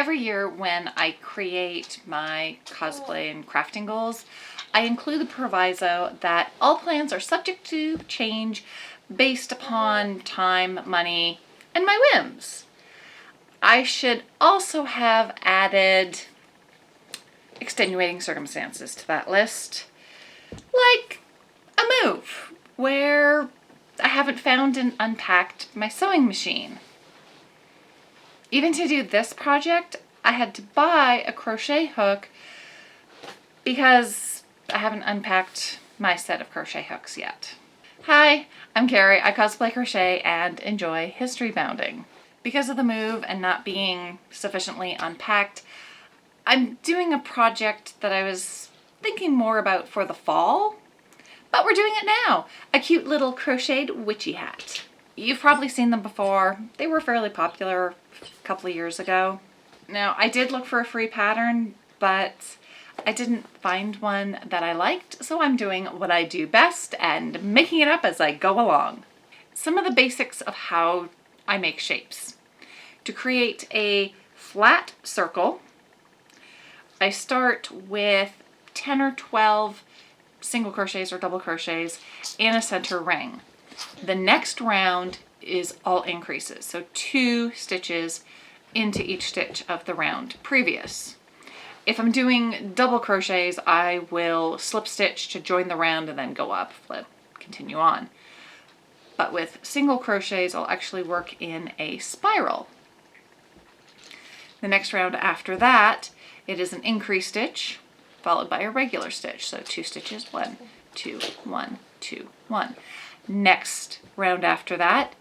every year when I create my cosplay and crafting goals, I include the proviso that all plans are subject to change based upon time, money, and my whims. I should also have added extenuating circumstances to that list, like a move where I haven't found and unpacked my sewing machine. Even to do this project, I had to buy a crochet hook because I haven't unpacked my set of crochet hooks yet. Hi, I'm Carrie. I cosplay, crochet, and enjoy history bounding. Because of the move and not being sufficiently unpacked, I'm doing a project that I was thinking more about for the fall, but we're doing it now. A cute little crocheted witchy hat. You've probably seen them before. They were fairly popular a couple of years ago. Now, I did look for a free pattern, but I didn't find one that I liked, so I'm doing what I do best and making it up as I go along. Some of the basics of how I make shapes. To create a flat circle, I start with 10 or 12 single crochets or double crochets in a center ring. The next round is all increases, so 2 stitches into each stitch of the round previous. If I'm doing double crochets, I will slip stitch to join the round and then go up, flip, continue on. But with single crochets, I'll actually work in a spiral. The next round after that, it is an increase stitch followed by a regular stitch. So 2 stitches, 1, 2, 1, 2, 1. Next round after that,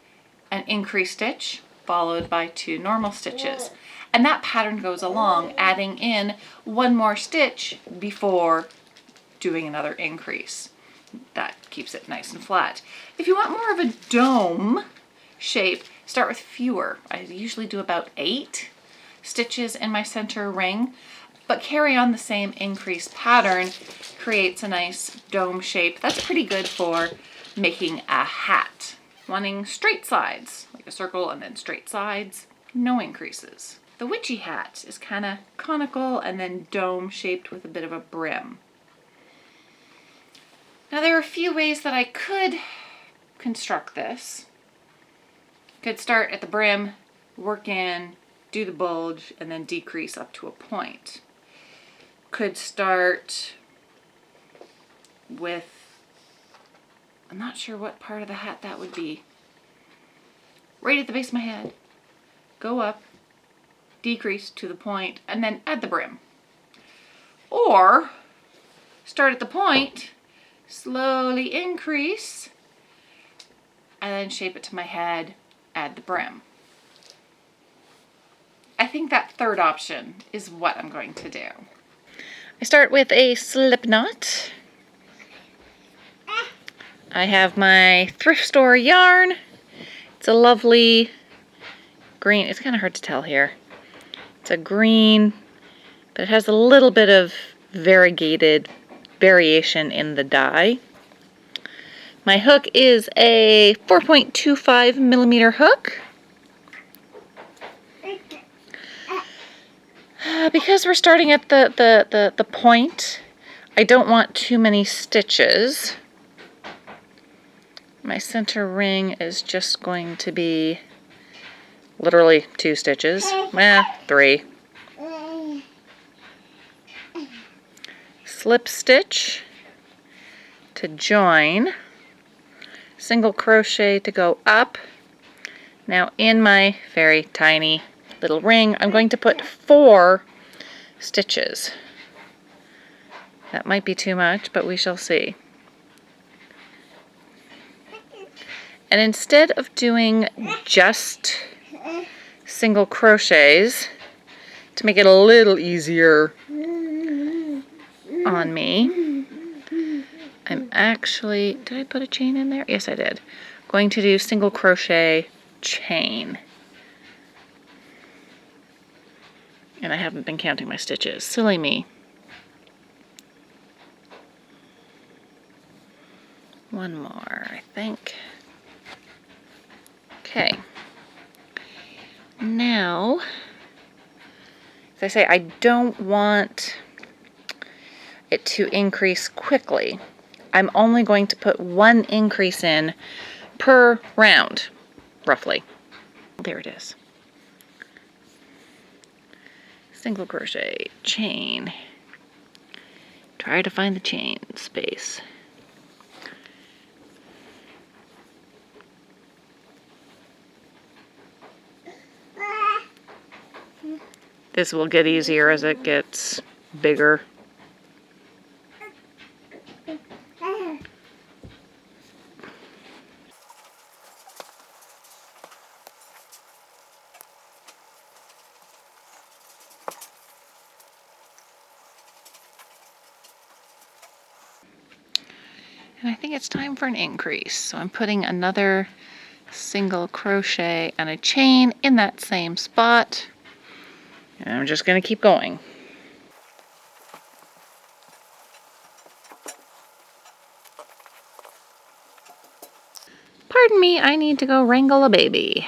an increase stitch followed by 2 normal stitches. And that pattern goes along, adding in 1 more stitch before doing another increase. That keeps it nice and flat. If you want more of a dome shape, start with fewer. I usually do about 8 stitches in my center ring, but carry on the same increase pattern creates a nice dome shape. That's pretty good for making a hat. Wanting straight sides, like a circle and then straight sides, no increases. The witchy hat is kind of conical and then dome shaped with a bit of a brim. Now there are a few ways that I could construct this. Could start at the brim, work in, do the bulge, and then decrease up to a point. Could start with, I'm not sure what part of the hat that would be. Right at the base of my head. Go up, decrease to the point, and then add the brim. Or start at the point, slowly increase, and then shape it to my head, add the brim. I think that third option is what I'm going to do. I start with a slip knot. I have my thrift store yarn. It's a lovely green. It's kind of hard to tell here. It's a green, but it has a little bit of variegated variation in the dye. My hook is a 4.25 millimeter hook. Because we're starting at the point, I don't want too many stitches. My center ring is just going to be literally 2 stitches. 3. Slip stitch to join. Single crochet to go up. Now in my very tiny little ring, I'm going to put 4 stitches. That might be too much, but we shall see. And instead of doing just single crochets, to make it a little easier on me, I'm actually, did I put a chain in there? Yes, I did. Going to do single crochet chain. And I haven't been counting my stitches. Silly me. 1 more, I think. Okay. Now, As I say, I don't want it to increase quickly. I'm only going to put one increase in per round, roughly. There it is. Single crochet, chain. Try to find the chain space. This will get easier as it gets bigger. And I think it's time for an increase. So I'm putting another single crochet and a chain in that same spot. And I'm just going to keep going. Pardon me, I need to go wrangle a baby.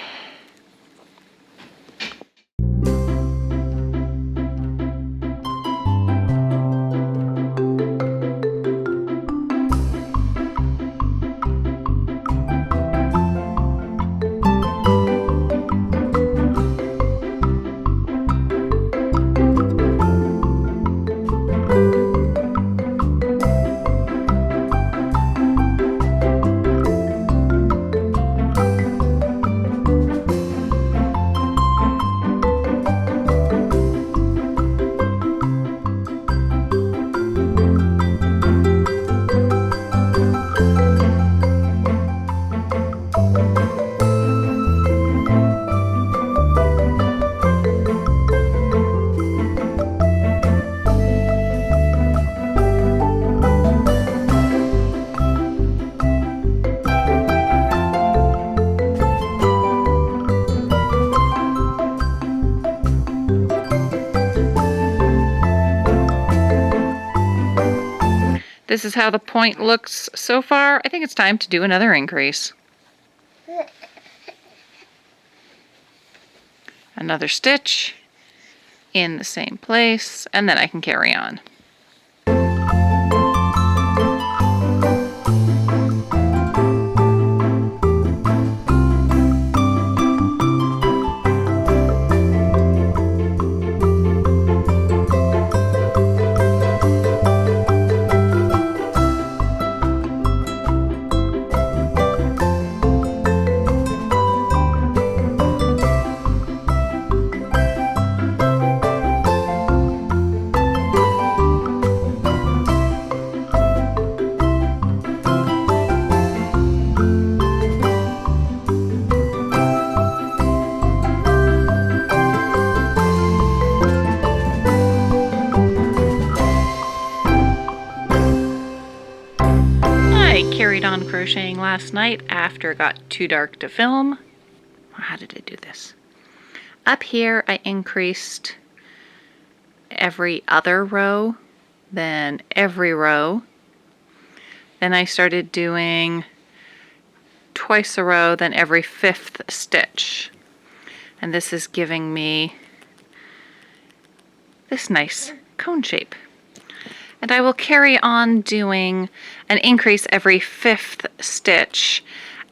This is how the point looks so far. I think it's time to do another increase. Another stitch in the same place, and then I can carry on. Carried on crocheting last night after it got too dark to film. How did I do this? Up here I increased every other row, then every row. Then I started doing twice a row, then every fifth stitch. And this is giving me this nice cone shape. And I will carry on doing an increase every fifth stitch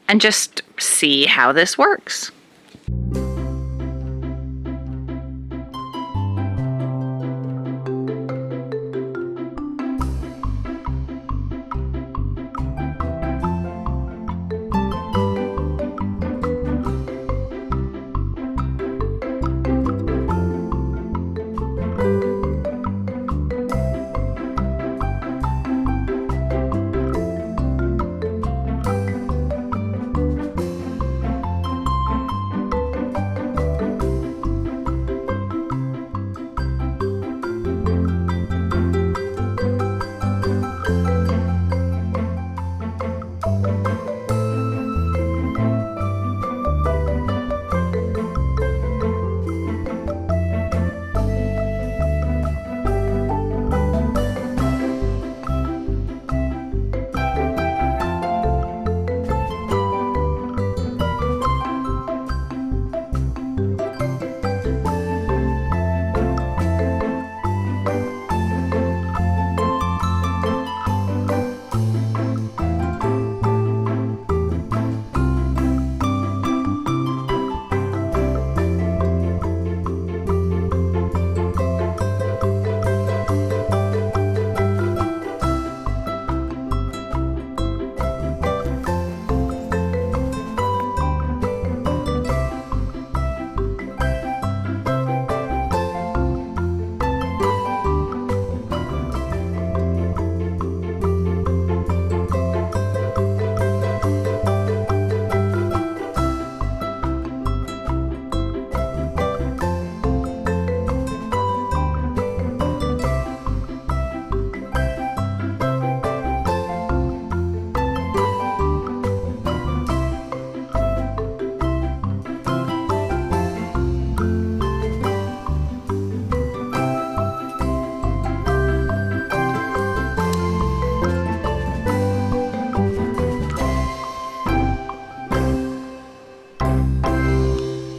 and just see how this works.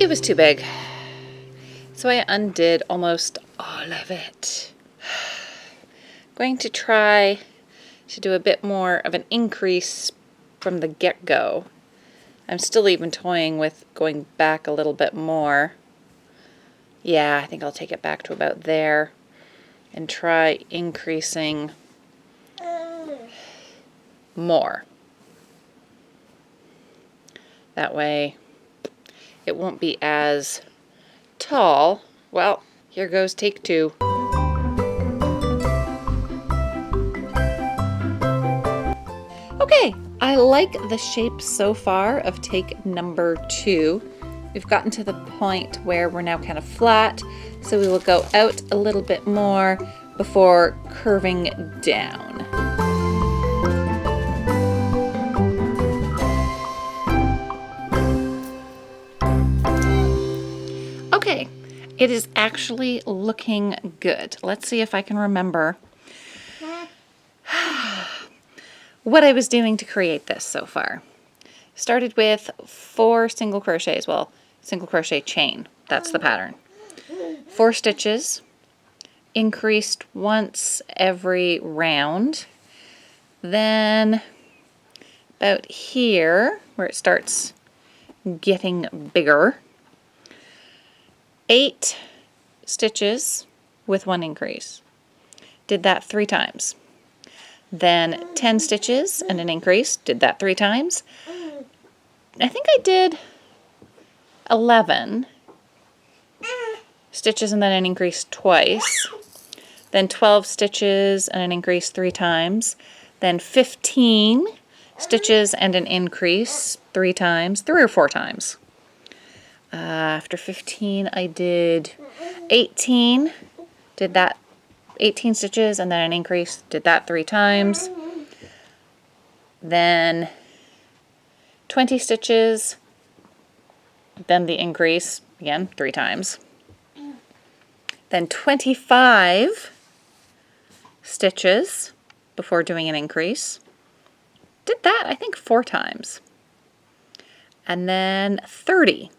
It was too big, so I undid almost all of it. Going to try to do a bit more of an increase from the get-go. I'm still even toying with going back a little bit more. Yeah, I think I'll take it back to about there and try increasing more. That way it won't be as tall. Well, here goes take two. Okay, I like the shape so far of take number 2. We've gotten to the point where we're now kind of flat, so we will go out a little bit more before curving down. Okay, it is actually looking good. Let's see if I can remember what I was doing to create this so far. Started with 4 single crochets, well, single crochet chain, that's the pattern. 4 stitches, increased once every round. Then about here, where it starts getting bigger, 8 stitches with 1 increase. Did that 3 times. Then 10 stitches and an increase, did that 3 times. I think I did 11 stitches and then an increase twice. Then 12 stitches and an increase 3 times. Then 15 stitches and an increase 3 times, 3 or 4 times. After 15 I did 18, did that 18 stitches and then an increase, did that 3 times. Then 20 stitches, then the increase, again, 3 times. Then 25 stitches before doing an increase. Did that, I think, 4 times. And then 30.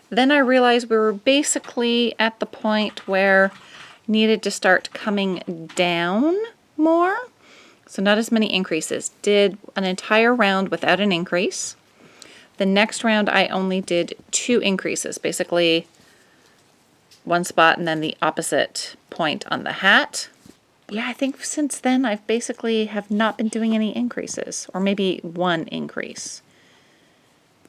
Then I realized we were basically at the point where needed to start coming down more. So not as many increases. Did an entire round without an increase. The next round I only did 2 increases, basically 1 spot and then the opposite point on the hat. Yeah, I think since then I've basically have not been doing any increases, or maybe 1 increase.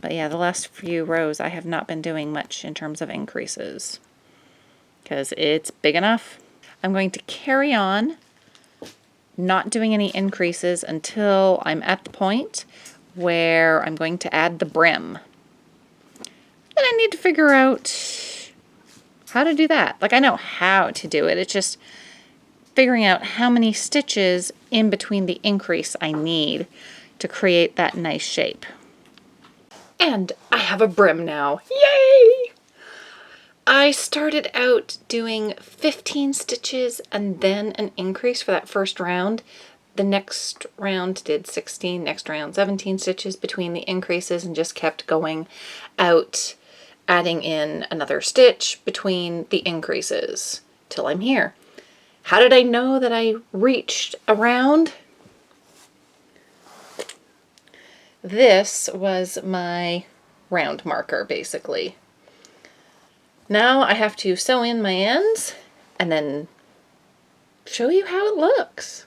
But yeah, the last few rows I have not been doing much in terms of increases because it's big enough. I'm going to carry on not doing any increases until I'm at the point where I'm going to add the brim. And I need to figure out how to do that. Like, I know how to do it. It's just figuring out how many stitches in between the increase I need to create that nice shape. And I have a brim now. Yay! I started out doing 15 stitches and then an increase for that first round. The next round did 16, next round 17 stitches between the increases and just kept going out, adding in another stitch between the increases till I'm here. How did I know that I reached a round? This was my round marker, basically. Now I have to sew in my ends and then show you how it looks.